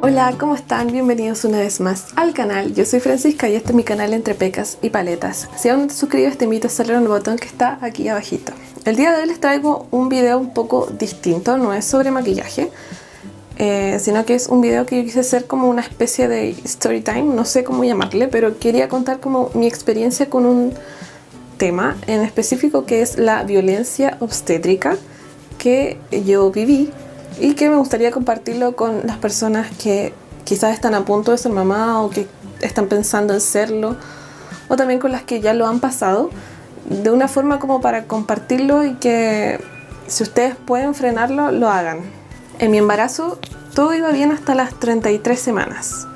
Hola, ¿cómo están? Bienvenidos una vez más al canal. Yo soy Francisca y este es mi canal Entre Pecas y Paletas. Si aún no te suscribes, te invito a hacerle el botón que está aquí abajito. El día de hoy les traigo un video un poco distinto, no es sobre maquillaje, sino que es un video que yo quise hacer como una especie de story time, no sé cómo llamarle, pero quería contar como mi experiencia con un tema en específico que es la violencia obstétrica que yo viví y que me gustaría compartirlo con las personas que quizás están a punto de ser mamá o que están pensando en serlo, o también con las que ya lo han pasado, de una forma como para compartirlo y que si ustedes pueden frenarlo, lo hagan. En mi embarazo todo iba bien hasta las 33 semanas.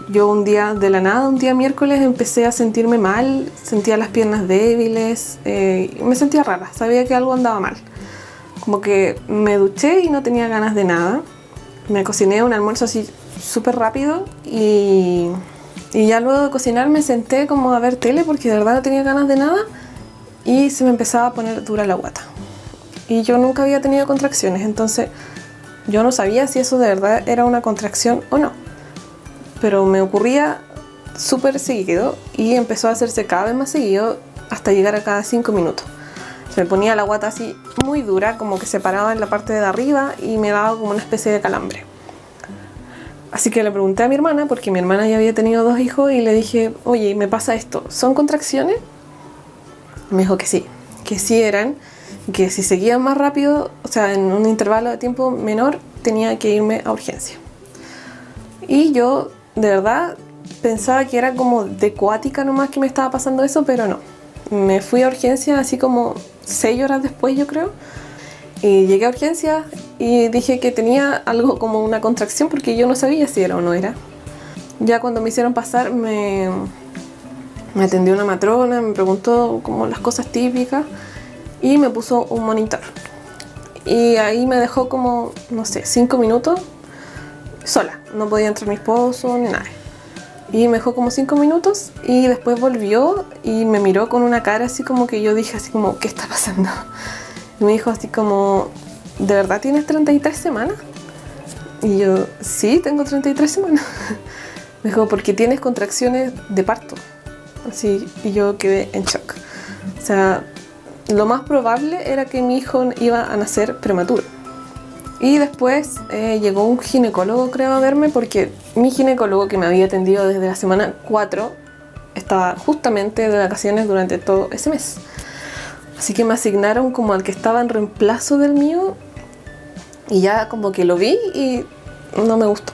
Yo un día de la nada, un día miércoles, empecé a sentirme mal, sentía las piernas débiles, me sentía rara, sabía que algo andaba mal. Como que me duché y no tenía ganas de nada. Me cociné un almuerzo así súper rápido y ya luego de cocinar me senté como a ver tele porque de verdad no tenía ganas de nada y se me empezaba a poner dura la guata. Y yo nunca había tenido contracciones, entonces yo no sabía si eso de verdad era una contracción o no. Pero me ocurría súper seguido y empezó a hacerse cada vez más seguido hasta llegar a cada 5 minutos. Se me ponía la guata así muy dura, como que se paraba en la parte de arriba y me daba como una especie de calambre. Así que le pregunté a mi hermana, porque mi hermana ya había tenido 2 hijos, y le dije, oye, me pasa esto, ¿son contracciones? Me dijo que sí eran, que si seguían más rápido, o sea, en un intervalo de tiempo menor, tenía que irme a urgencia. Y yo, de verdad, pensaba que era como de cuática nomás que me estaba pasando eso, pero no. Me fui a urgencia así como 6 horas después, yo creo, y llegué a urgencia y dije que tenía algo como una contracción porque yo no sabía si era o no era. Ya cuando me hicieron pasar me atendió una matrona, me preguntó como las cosas típicas y me puso un monitor. Y ahí me dejó como, no sé, 5 minutos sola, no podía entrar mi esposo ni nada. Y me dejó como 5 minutos y después volvió y me miró con una cara así como que yo dije así como, ¿qué está pasando? Y me dijo así como, ¿de verdad tienes 33 semanas? Y yo, sí, tengo 33 semanas. Me dijo, porque tienes contracciones de parto. Así, y yo quedé en shock. O sea, lo más probable era que mi hijo iba a nacer prematuro. Y después llegó un ginecólogo, creo, a verme, porque mi ginecólogo, que me había atendido desde la semana 4, estaba justamente de vacaciones durante todo ese mes. Así que me asignaron como al que estaba en reemplazo del mío y ya como que lo vi y no me gustó.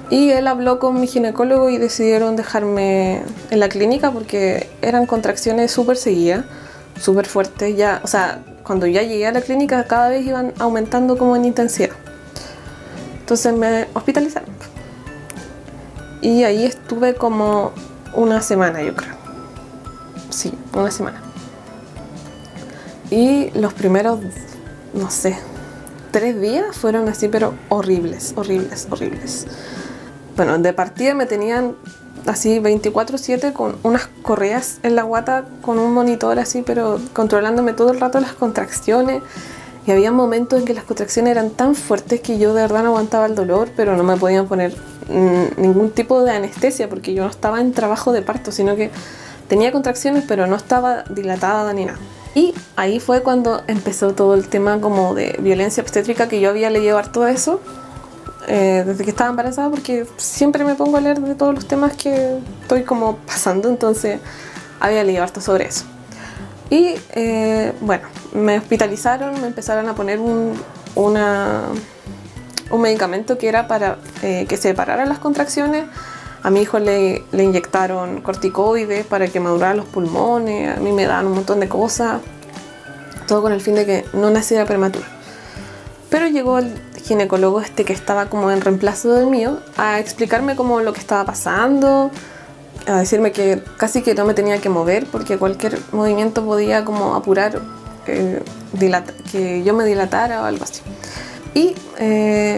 Y él habló con mi ginecólogo y decidieron dejarme en la clínica porque eran contracciones súper seguidas, súper fuertes. Ya, o sea, cuando ya llegué a la clínica cada vez iban aumentando como en intensidad. Entonces me hospitalizaron. Y ahí estuve como una semana, yo creo. Sí, una semana. Y los primeros, no sé, 3 días fueron así, pero horribles, horribles, horribles. Bueno, de partida me tenían así 24/7 con unas correas en la guata, con un monitor así, pero controlándome todo el rato las contracciones. Y había momentos en que las contracciones eran tan fuertes que yo de verdad no aguantaba el dolor, pero no me podían poner ningún tipo de anestesia porque yo no estaba en trabajo de parto, sino que tenía contracciones, pero no estaba dilatada ni nada. Y ahí fue cuando empezó todo el tema como de violencia obstétrica, que yo había leído harto de eso desde que estaba embarazada, porque siempre me pongo a leer de todos los temas que estoy como pasando, entonces había leído harto sobre eso. Y bueno, me hospitalizaron, me empezaron a poner un medicamento que era para que se pararan las contracciones. A mi hijo le inyectaron corticoides para que maduraran los pulmones, a mí me daban un montón de cosas, todo con el fin de que no naciera prematura. Pero llegó el ginecólogo este que estaba como en reemplazo del mío a explicarme como lo que estaba pasando, a decirme que casi que no me tenía que mover porque cualquier movimiento podía como apurar, que yo me dilatara o algo así. Y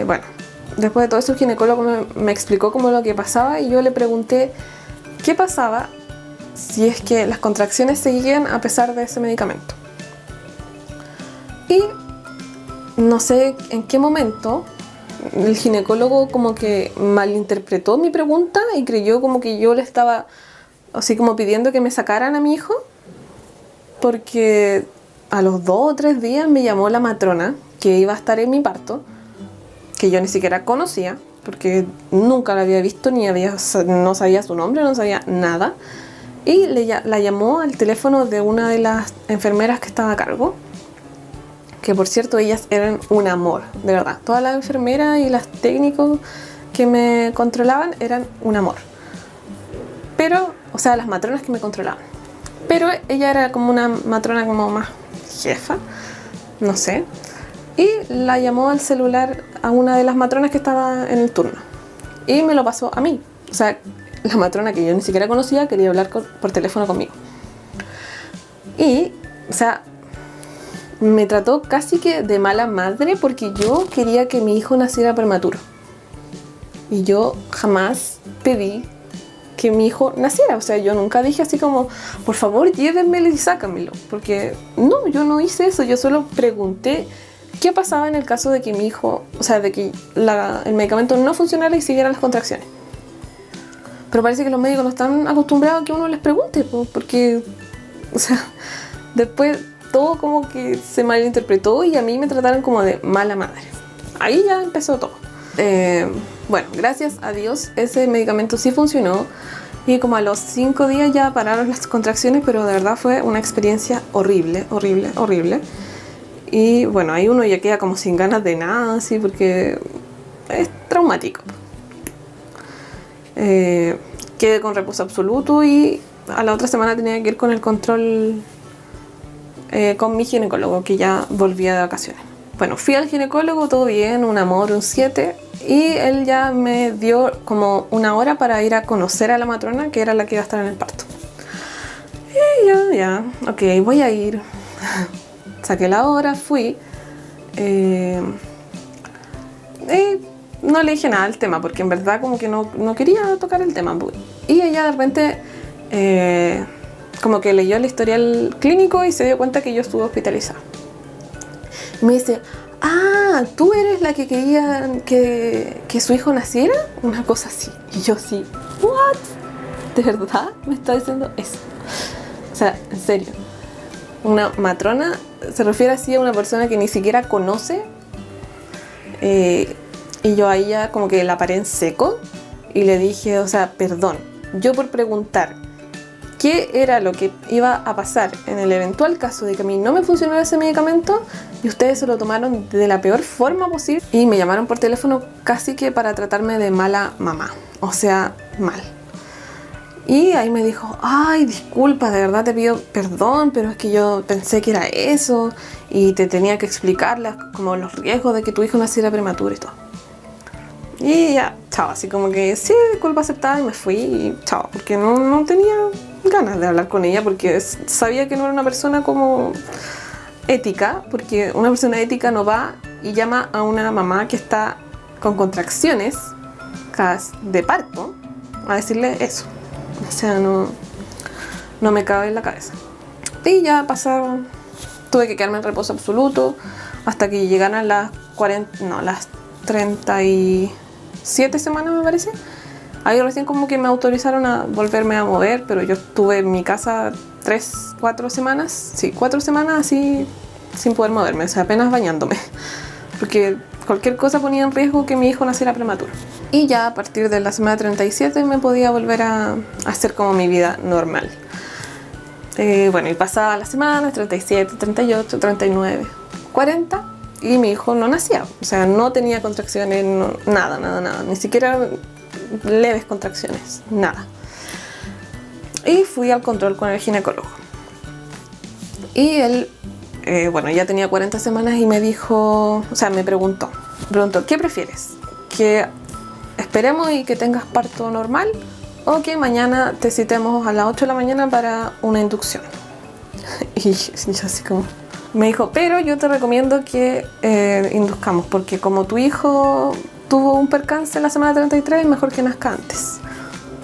bueno, después de todo eso el ginecólogo me explicó como lo que pasaba y yo le pregunté qué pasaba si es que las contracciones seguían a pesar de ese medicamento. Y no sé en qué momento el ginecólogo como que malinterpretó mi pregunta y creyó como que yo le estaba así como pidiendo que me sacaran a mi hijo, porque a los 2 o 3 días me llamó la matrona que iba a estar en mi parto, que yo ni siquiera conocía, porque nunca la había visto, no sabía su nombre, no sabía nada. Y la llamó al teléfono de una de las enfermeras que estaba a cargo, que por cierto ellas eran un amor, de verdad. Todas las enfermeras y las técnicos que me controlaban eran un amor. Pero, o sea, las matronas que me controlaban. Pero ella era como una matrona como más jefa, no sé. Y la llamó al celular a una de las matronas que estaba en el turno. Y me lo pasó a mí. O sea, la matrona que yo ni siquiera conocía quería hablar por teléfono conmigo. Y, o sea, me trató casi que de mala madre porque yo quería que mi hijo naciera prematuro. Y yo jamás pedí que mi hijo naciera. O sea, yo nunca dije así como, por favor, llévenmelo y sácamelo. Porque no, yo no hice eso. Yo solo pregunté qué pasaba en el caso de que mi hijo, o sea, de que el medicamento no funcionara y siguiera las contracciones. Pero parece que los médicos no están acostumbrados a que uno les pregunte, porque, o sea, después todo como que se malinterpretó y a mí me trataron como de mala madre. Ahí ya empezó todo. Bueno, gracias a Dios ese medicamento sí funcionó y como a los 5 días ya pararon las contracciones, pero de verdad fue una experiencia horrible, horrible, horrible. Y bueno, ahí uno ya queda como sin ganas de nada, así, porque es traumático. Quedé con reposo absoluto y a la otra semana tenía que ir con el control con mi ginecólogo, que ya volvía de vacaciones. Bueno, fui al ginecólogo, todo bien, un amor, un 7, y él ya me dio como 1 hora para ir a conocer a la matrona, que era la que iba a estar en el parto. Y ya, ok, voy a ir. Saqué la hora, fui. No le dije nada al tema, porque en verdad como que no quería tocar el tema. Y ella de repente como que leyó el historial clínico y se dio cuenta que yo estuve hospitalizada. Y me dice, ah, ¿tú eres la que quería que su hijo naciera? Una cosa así. Y yo sí, ¿what? ¿De verdad me está diciendo eso? O sea, en serio. Una matrona se refiere así a una persona que ni siquiera conoce. Y yo a ella como que la paré en seco y le dije, o sea, perdón, yo por preguntar qué era lo que iba a pasar en el eventual caso de que a mí no me funcionara ese medicamento, y ustedes se lo tomaron de la peor forma posible y me llamaron por teléfono casi que para tratarme de mala mamá, o sea, mal. Y ahí me dijo, ay, disculpa, de verdad te pido perdón, pero es que yo pensé que era eso y te tenía que explicar como los riesgos de que tu hijo naciera prematuro y todo. Y ya, chao, así como que sí, disculpa aceptada, y me fui y chao, porque no tenía ganas de hablar con ella, porque sabía que no era una persona como ética, porque una persona ética no va y llama a una mamá que está con contracciones de parto a decirle eso. O sea, no me cabe en la cabeza. Y ya pasaron, tuve que quedarme en reposo absoluto hasta que llegaran las 37 semanas, me parece. Ahí recién como que me autorizaron a volverme a mover, pero yo estuve en mi casa 4 semanas así sin poder moverme, o sea, apenas bañándome, porque cualquier cosa ponía en riesgo que mi hijo naciera prematuro. Y ya a partir de la semana 37 me podía volver a hacer como mi vida normal. Bueno, y pasaba las semanas, 37, 38, 39, 40, y mi hijo no nacía. O sea, no tenía contracciones, nada, ni siquiera leves contracciones, nada. Y fui al control con el ginecólogo. Y él, bueno, ya tenía 40 semanas y me dijo, o sea, me preguntó, ¿qué prefieres? ¿Que esperemos y que tengas parto normal o que mañana te citemos a las 8 de la mañana para una inducción? Y yo así como, me dijo, pero yo te recomiendo que induzcamos, porque como tu hijo tuvo un percance en la semana 33, es mejor que nazca antes.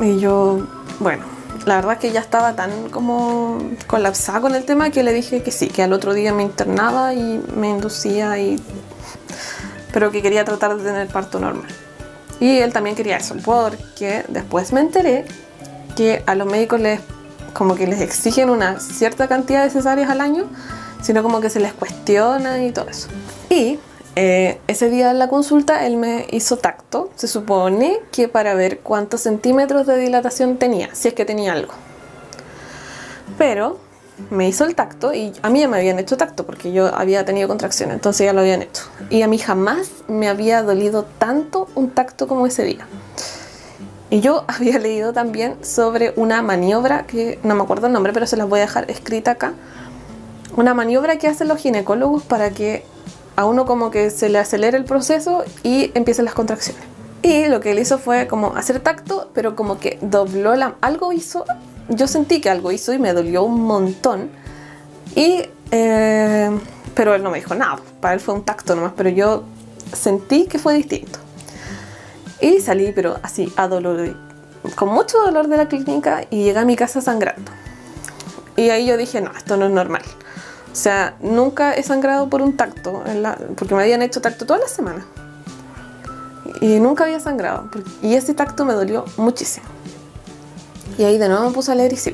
Y yo, bueno, la verdad es que ya estaba tan como colapsada con el tema que le dije que sí, que al otro día me internaba y me inducía. pero que quería tratar de tener parto normal. Y él también quería eso, porque después me enteré que a los médicos como que les exigen una cierta cantidad de cesáreas al año, sino como que se les cuestiona y todo eso. Y ese día en la consulta él me hizo tacto, se supone que para ver cuántos centímetros de dilatación tenía, si es que tenía algo. Pero me hizo el tacto y a mí ya me habían hecho tacto porque yo había tenido contracciones, entonces ya lo habían hecho. Y a mí jamás me había dolido tanto un tacto como ese día. Y yo había leído también sobre una maniobra, que no me acuerdo el nombre, pero se las voy a dejar escrita acá. Una maniobra que hacen los ginecólogos para que a uno como que se le acelere el proceso y empiecen las contracciones. Y lo que él hizo fue como hacer tacto, pero como que dobló algo hizo. Yo sentí que algo hizo y me dolió un montón. Pero él no me dijo nada, para él fue un tacto nomás, pero yo sentí que fue distinto. Y salí, pero así, con mucho dolor de la clínica, y llegué a mi casa sangrando. Y ahí yo dije, no, esto no es normal. O sea, nunca he sangrado por un tacto, porque me habían hecho tacto toda la semana. Y nunca había sangrado. Y ese tacto me dolió muchísimo. Y ahí de nuevo me puse a leer y sí,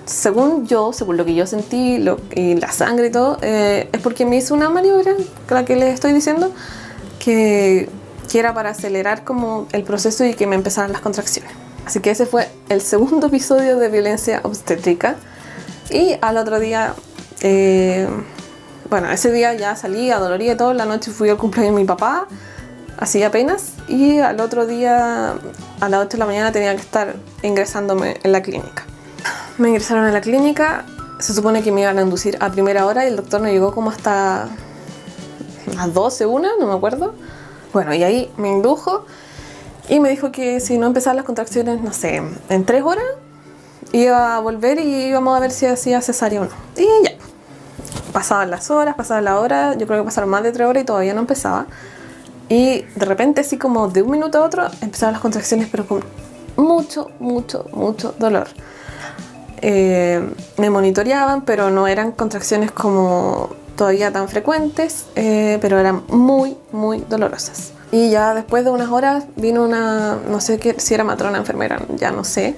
según lo que yo sentí, y la sangre y todo, es porque me hizo una maniobra, la que les estoy diciendo, que era para acelerar como el proceso y que me empezaran las contracciones. Así que ese fue el segundo episodio de violencia obstétrica. Y al otro día, ese día ya salí adolorida y todo. La noche fui al cumpleaños de mi papá, así apenas. Y al otro día, a las 8 de la mañana, tenía que estar ingresándome en la clínica. Me ingresaron en la clínica. Se supone que me iban a inducir a primera hora y el doctor no llegó como hasta las 12, no me acuerdo. Bueno, y ahí me indujo y me dijo que si no empezaban las contracciones, no sé, en 3 horas iba a volver y íbamos a ver si hacía cesárea o no. Y ya, pasaban las horas, pasaban la hora, yo creo que pasaron más de 3 horas y todavía no empezaba. Y de repente, así como de un minuto a otro, empezaban las contracciones, pero con mucho, mucho, mucho dolor. Me monitoreaban, pero no eran contracciones como todavía tan frecuentes, pero eran muy, muy dolorosas. Y ya después de unas horas vino no sé si era matrona, enfermera, ya no sé,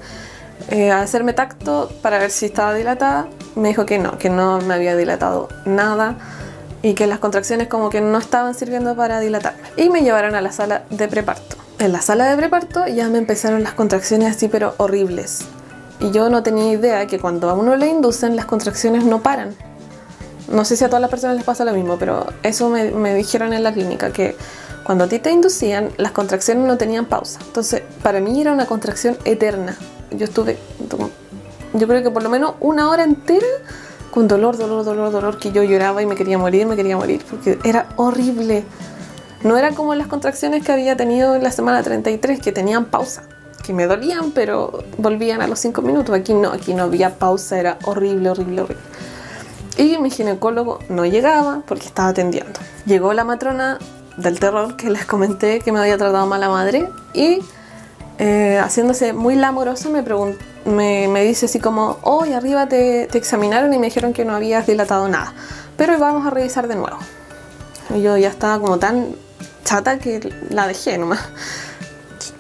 a hacerme tacto para ver si estaba dilatada. Me dijo que no me había dilatado nada y que las contracciones como que no estaban sirviendo para dilatarme. Y me llevaron a la sala de preparto. En la sala de preparto ya me empezaron las contracciones así, pero horribles. Y yo no tenía idea que cuando a uno le inducen, las contracciones no paran. No sé si a todas las personas les pasa lo mismo, pero eso me dijeron en la clínica, que cuando a ti te inducían, las contracciones no tenían pausa. Entonces, para mí era una contracción eterna. Yo creo que por lo menos 1 hora entera con dolor, que yo lloraba y me quería morir, porque era horrible. No era como las contracciones que había tenido en la semana 33, que tenían pausa, que me dolían, pero volvían a los 5 minutos. Aquí no había pausa, era horrible. Y mi ginecólogo no llegaba porque estaba atendiendo. Llegó la matrona del terror que les comenté que me había tratado mal la madre y haciéndose muy lamorosa me dice así como, hoy arriba te examinaron y me dijeron que no habías dilatado nada, pero vamos a revisar de nuevo. Y yo ya estaba como tan chata que la dejé nomás,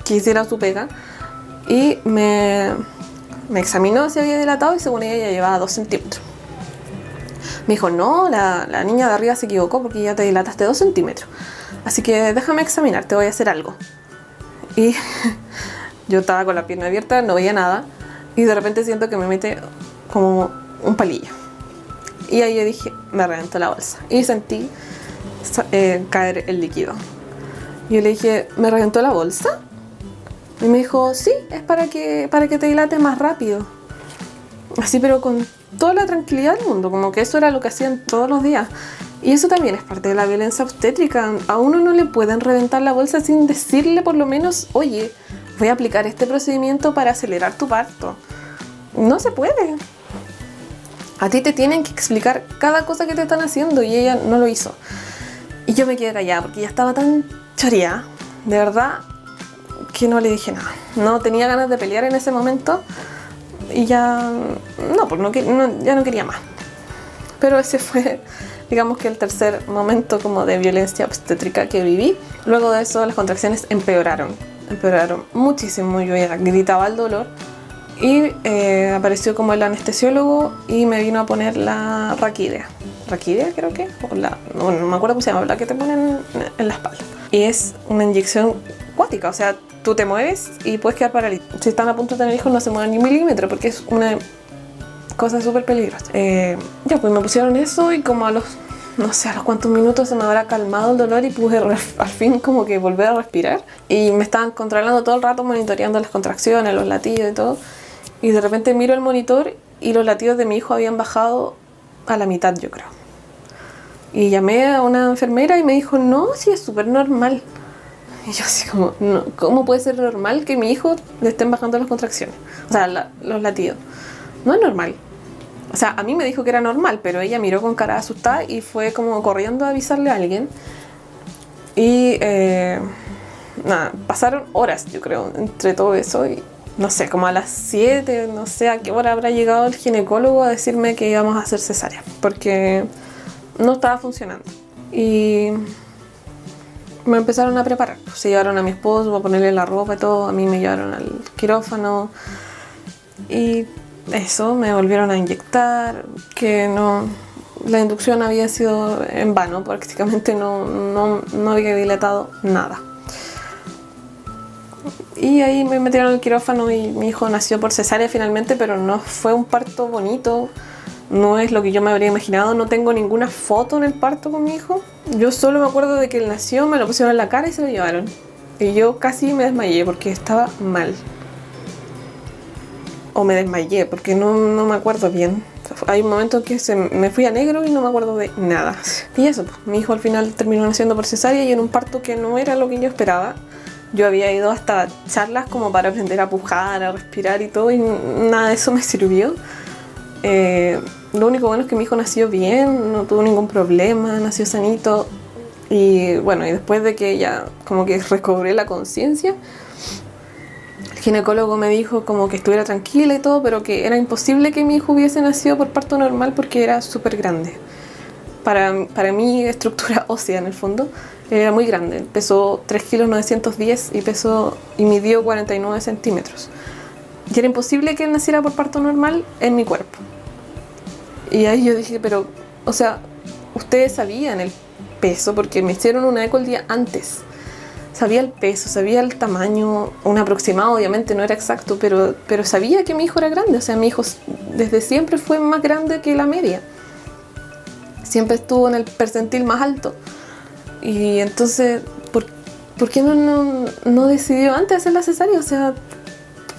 que hiciera su pega, y me examinó si había dilatado y según ella ya llevaba 2 centímetros. Me dijo, no, la niña de arriba se equivocó porque ya te dilataste 2 centímetros. Así que déjame examinar, te voy a hacer algo. Y yo estaba con la pierna abierta, no veía nada. Y de repente siento que me mete como un palillo. Y ahí yo dije, me reventó la bolsa. Y sentí caer el líquido. Y yo le dije, ¿me reventó la bolsa? Y me dijo, sí, es para que te dilates más rápido. Así, pero con toda la tranquilidad del mundo, como que eso era lo que hacían todos los días. Y eso también es parte de la violencia obstétrica. A uno no le pueden reventar la bolsa sin decirle por lo menos, oye, voy a aplicar este procedimiento para acelerar tu parto. No se puede. A ti te tienen que explicar cada cosa que te están haciendo y ella no lo hizo. Y yo me quedé callada porque ya estaba tan choreada, de verdad, que no le dije nada. No tenía ganas de pelear en ese momento y ya no quería más. Pero ese fue digamos que el tercer momento como de violencia obstétrica que viví. Luego de eso las contracciones empeoraron muchísimo, yo ya gritaba el dolor y apareció como el anestesiólogo y me vino a poner la raquídea, creo que, o no me acuerdo cómo se llama, la que te ponen en la espalda. Y es una inyección cuática, o sea, tú te mueves y puedes quedar paralizado. Si están a punto de tener hijos no se mueven ni un milímetro porque es una cosa súper peligrosa. Ya, pues me pusieron eso y como a los cuantos minutos se me habrá calmado el dolor y pude al fin como que volver a respirar. Y me estaban controlando todo el rato, monitoreando las contracciones, los latidos y todo. Y de repente miro el monitor y los latidos de mi hijo habían bajado a la mitad, yo creo. Y llamé a una enfermera y me dijo, no, sí, es súper normal. Y yo así como, no, ¿cómo puede ser normal que a mi hijo le estén bajando las contracciones? O sea, los latidos. No es normal. O sea, a mí me dijo que era normal, pero ella miró con cara asustada y fue como corriendo a avisarle a alguien. Y nada, pasaron horas, yo creo, entre todo eso. Y no sé, como a las 7, no sé a qué hora habrá llegado el ginecólogo a decirme que íbamos a hacer cesárea, porque no estaba funcionando. Y me empezaron a preparar. Se llevaron a mi esposo a ponerle la ropa y todo. A mí me llevaron al quirófano. Y eso, me volvieron a inyectar. Que no, la inducción había sido en vano. Prácticamente no había dilatado nada. Y ahí me metieron al quirófano y mi hijo nació por cesárea finalmente, pero no fue un parto bonito. No es lo que yo me habría imaginado. No tengo ninguna foto en el parto con mi hijo. Yo solo me acuerdo de que él nació, me lo pusieron en la cara y se lo llevaron. Y yo casi me desmayé porque estaba mal. O me desmayé porque no me acuerdo bien. Hay un momento en que me fui a negro y no me acuerdo de nada. Y eso, pues, mi hijo al final terminó naciendo por cesárea y en un parto que no era lo que yo esperaba. Yo había ido hasta charlas como para aprender a pujar, a respirar y todo, y nada de eso me sirvió. Lo único bueno es que mi hijo nació bien, no tuvo ningún problema, nació sanito. Y bueno, y después de que ya como que recobré la conciencia, el ginecólogo me dijo como que estuviera tranquila y todo, pero que era imposible que mi hijo hubiese nacido por parto normal porque era súper grande. Para mi estructura ósea en el fondo era muy grande, pesó 3,910 kilos y midió 49 centímetros. Y era imposible que él naciera por parto normal en mi cuerpo. Y ahí yo dije, pero, o sea, ustedes sabían el peso porque me hicieron una eco el día antes. Sabía el peso, sabía el tamaño, un aproximado, obviamente no era exacto, pero sabía que mi hijo era grande. O sea, mi hijo desde siempre fue más grande que la media. Siempre estuvo en el percentil más alto. Y entonces, ¿por qué no decidió antes hacer la cesárea? O sea,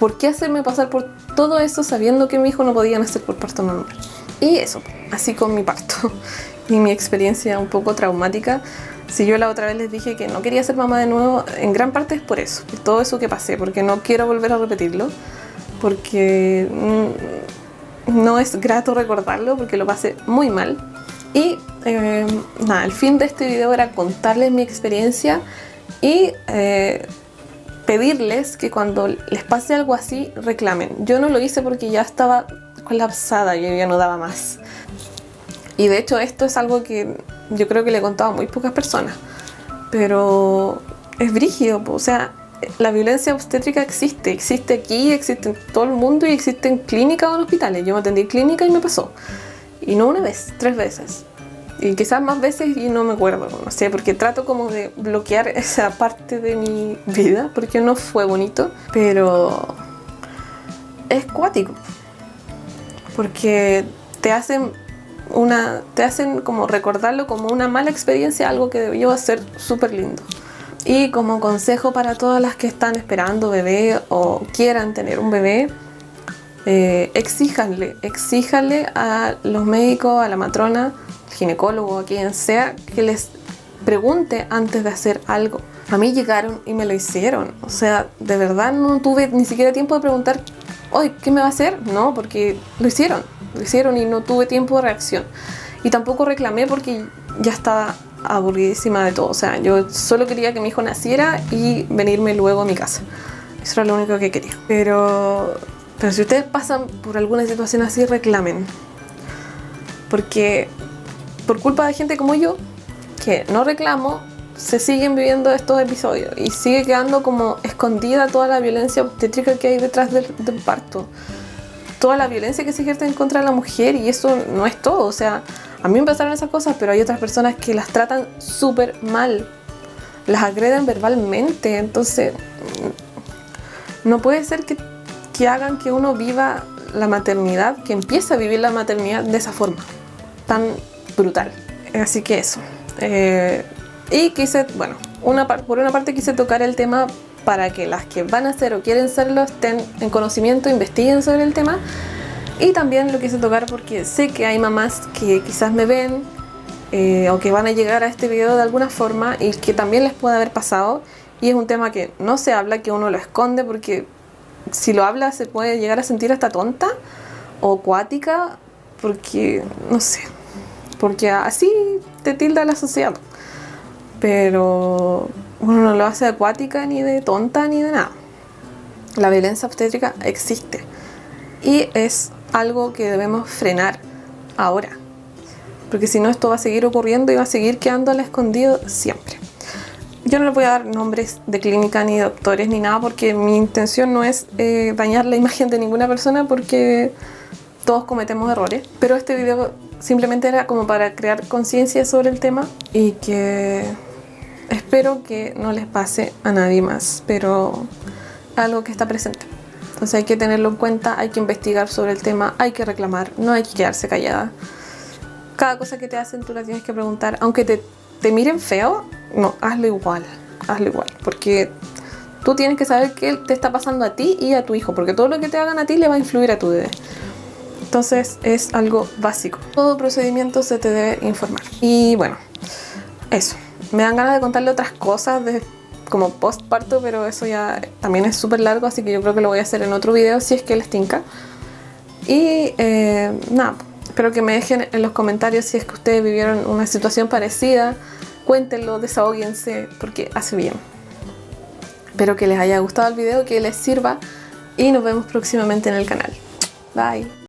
¿por qué hacerme pasar por todo eso sabiendo que mi hijo no podía nacer por parto normal? Y eso, así con mi parto y mi experiencia un poco traumática. Si yo la otra vez les dije que no quería ser mamá de nuevo, en gran parte es por eso, por todo eso que pasé, porque no quiero volver a repetirlo, porque no es grato recordarlo, porque lo pasé muy mal. Y nada, el fin de este video era contarles mi experiencia y pedirles que cuando les pase algo así, reclamen. Yo no lo hice porque ya estaba colapsada, yo ya no daba más. Y de hecho esto es algo que yo creo que le he contado a muy pocas personas, pero es brígido, o sea, la violencia obstétrica existe aquí, existe en todo el mundo y existe en clínicas o en hospitales. Yo me atendí en clínica y me pasó. Y no una vez, 3 veces. Y quizás más veces y no me acuerdo, no sé, porque trato como de bloquear esa parte de mi vida, porque no fue bonito, pero es cuático. Porque te hacen como recordarlo como una mala experiencia, algo que debió ser súper lindo. Y como consejo para todas las que están esperando bebé o quieran tener un bebé, exíjanle a los médicos, a la matrona, al ginecólogo, a quien sea, que les pregunte antes de hacer algo. A mí llegaron y me lo hicieron, o sea, de verdad no tuve ni siquiera tiempo de preguntar, oye, ¿qué me va a hacer? No, porque lo hicieron y no tuve tiempo de reacción. Y tampoco reclamé porque ya estaba aburridísima de todo. O sea, yo solo quería que mi hijo naciera y venirme luego a mi casa. Eso era lo único que quería. Pero si ustedes pasan por alguna situación así, reclamen. Porque por culpa de gente como yo, que no reclamo, se siguen viviendo estos episodios y sigue quedando como escondida toda la violencia obstétrica que hay detrás del parto, toda la violencia que se ejerce en contra de la mujer, y eso no es todo. O sea, a mí me pasaron esas cosas, pero hay otras personas que las tratan súper mal, las agreden verbalmente. Entonces no puede ser que hagan que uno viva la maternidad, que empiece a vivir la maternidad de esa forma tan brutal. Así que eso. Y quise, bueno, por una parte quise tocar el tema para que las que van a ser o quieren serlo estén en conocimiento, investiguen sobre el tema. Y también lo quise tocar porque sé que hay mamás que quizás me ven o que van a llegar a este video de alguna forma y que también les puede haber pasado. Y es un tema que no se habla, que uno lo esconde, porque si lo habla se puede llegar a sentir hasta tonta o cuática, porque no sé, porque así te tilda la sociedad. Pero uno no lo hace de acuática, ni de tonta, ni de nada. La violencia obstétrica existe y es algo que debemos frenar ahora, porque si no esto va a seguir ocurriendo y va a seguir quedando al escondido siempre. Yo no les voy a dar nombres de clínica ni doctores ni nada, porque mi intención no es dañar la imagen de ninguna persona, porque todos cometemos errores. Pero este video simplemente era como para crear conciencia sobre el tema y que espero que no les pase a nadie más, pero algo que está presente. Entonces hay que tenerlo en cuenta, hay que investigar sobre el tema, hay que reclamar, no hay que quedarse callada. Cada cosa que te hacen tú la tienes que preguntar, aunque te miren feo, no, hazlo igual, porque tú tienes que saber qué te está pasando a ti y a tu hijo, porque todo lo que te hagan a ti le va a influir a tu bebé. Entonces es algo básico. Todo procedimiento se te debe informar. Y bueno, eso. Me dan ganas de contarle otras cosas como postparto, pero eso ya también es súper largo, así que yo creo que lo voy a hacer en otro video si es que les tinca. Y nada, espero que me dejen en los comentarios si es que ustedes vivieron una situación parecida. Cuéntenlo, desahóguense, porque hace bien. Espero que les haya gustado el video, que les sirva, y nos vemos próximamente en el canal. Bye.